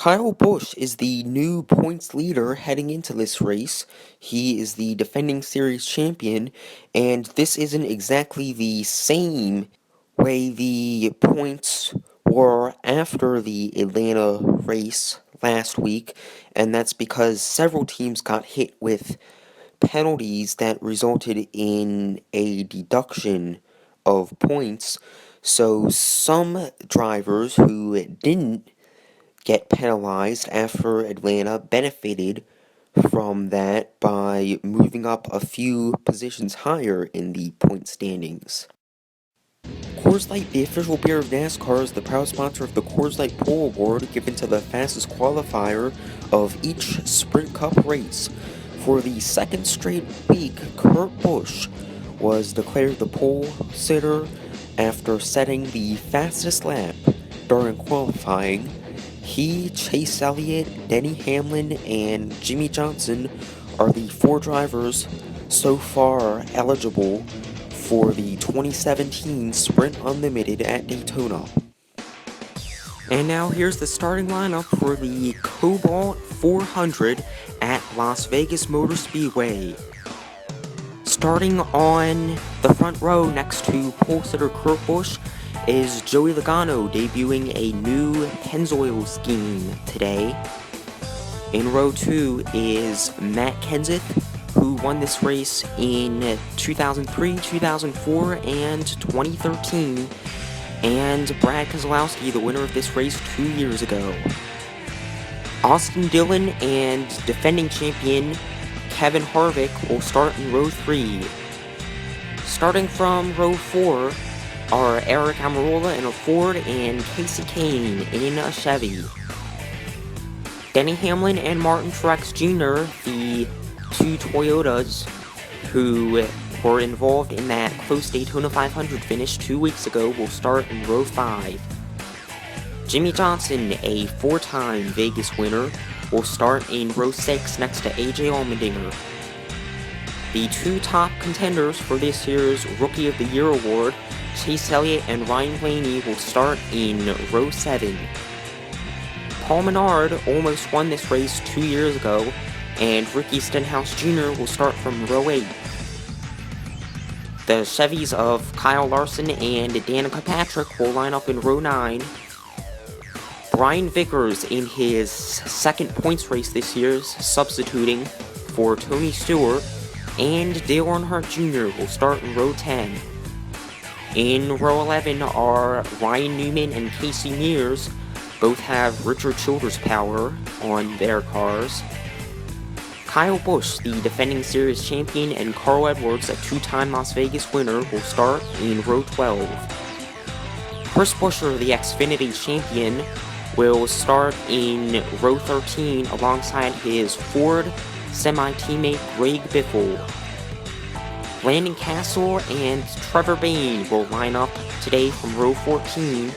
Kyle Busch is the new points leader heading into this race. He is the defending series champion, and this isn't exactly the same way the points were after the Atlanta race last week, and that's because several teams got hit with penalties that resulted in a deduction of points. So some drivers who didn't get penalized after Atlanta benefited from that by moving up a few positions higher in the point standings. Coors Light, the official beer of NASCAR, is the proud sponsor of the Coors Light Pole Award given to the fastest qualifier of each Sprint Cup race. For the second straight week, Kurt Busch was declared the pole sitter after setting the fastest lap during qualifying. He, Chase Elliott, Denny Hamlin, and Jimmy Johnson are the four drivers so far eligible for the 2017 Sprint Unlimited at Daytona. And now here's the starting lineup for the Kobalt 400 at Las Vegas Motor Speedway. Starting on the front row next to pole sitter Kurt Busch is Joey Logano, debuting a new Pennzoil scheme today. In row 2 is Matt Kenseth, who won this race in 2003, 2004, and 2013, and Brad Keselowski, the winner of this race 2 years ago. Austin Dillon and defending champion Kevin Harvick will start in row 3. Starting from row 4 are Eric Almirola in a Ford and Casey Kane in a Chevy. Denny Hamlin and Martin Truex Jr., the two Toyotas who were involved in that close Daytona 500 finish 2 weeks ago, will start in row 5. Jimmy Johnson, a 4-time Vegas winner, will start in row 6 next to AJ Allmendinger. The two top contenders for this year's Rookie of the Year award, Chase Elliott and Ryan Blaney, will start in row 7. Paul Menard almost won this race 2 years ago, and Ricky Stenhouse Jr. will start from row 8. The Chevys of Kyle Larson and Danica Patrick will line up in row 9. Brian Vickers, in his second points race this year, substituting for Tony Stewart, and Dale Earnhardt Jr. will start in row 10. In row 11 are Ryan Newman and Casey Mears. Both have Richard Childress power on their cars. Kyle Busch, the defending series champion, and Carl Edwards, a 2-time Las Vegas winner, will start in row 12. Chris Buescher, the Xfinity champion, will start in row 13 alongside his Ford semi-teammate Greg Biffle. Landon Castle and Trevor Bayne will line up today from row 14.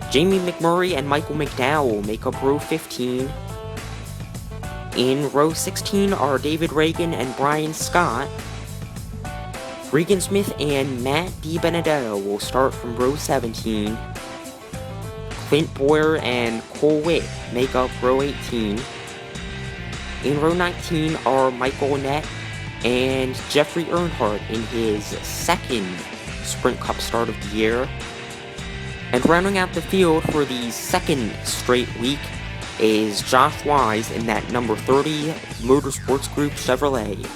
Jamie McMurray and Michael McDowell make up row 15. In row 16 are David Reagan and Brian Scott. Regan Smith and Matt DiBenedetto will start from row 17. Clint Boyer and Cole Witt make up row 18. In row 19 are Michael Annett and Jeffrey Earnhardt in his second Sprint Cup start of the year. And rounding out the field for the second straight week is Josh Wise in that number 30 Motorsports Group Chevrolet.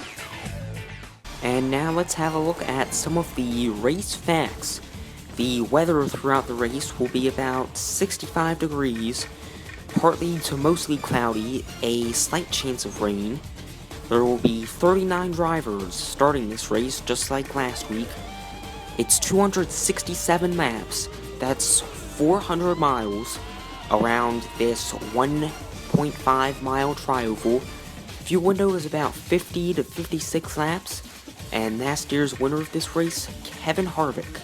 And now let's have a look at some of the race facts. The weather throughout the race will be about 65 degrees, partly to mostly cloudy, a slight chance of rain. There will be 39 drivers starting this race just like last week. It's 267 laps, that's 400 miles around this 1.5 mile trioval. Fuel window is about 50 to 56 laps, and last year's winner of this race, Kevin Harvick,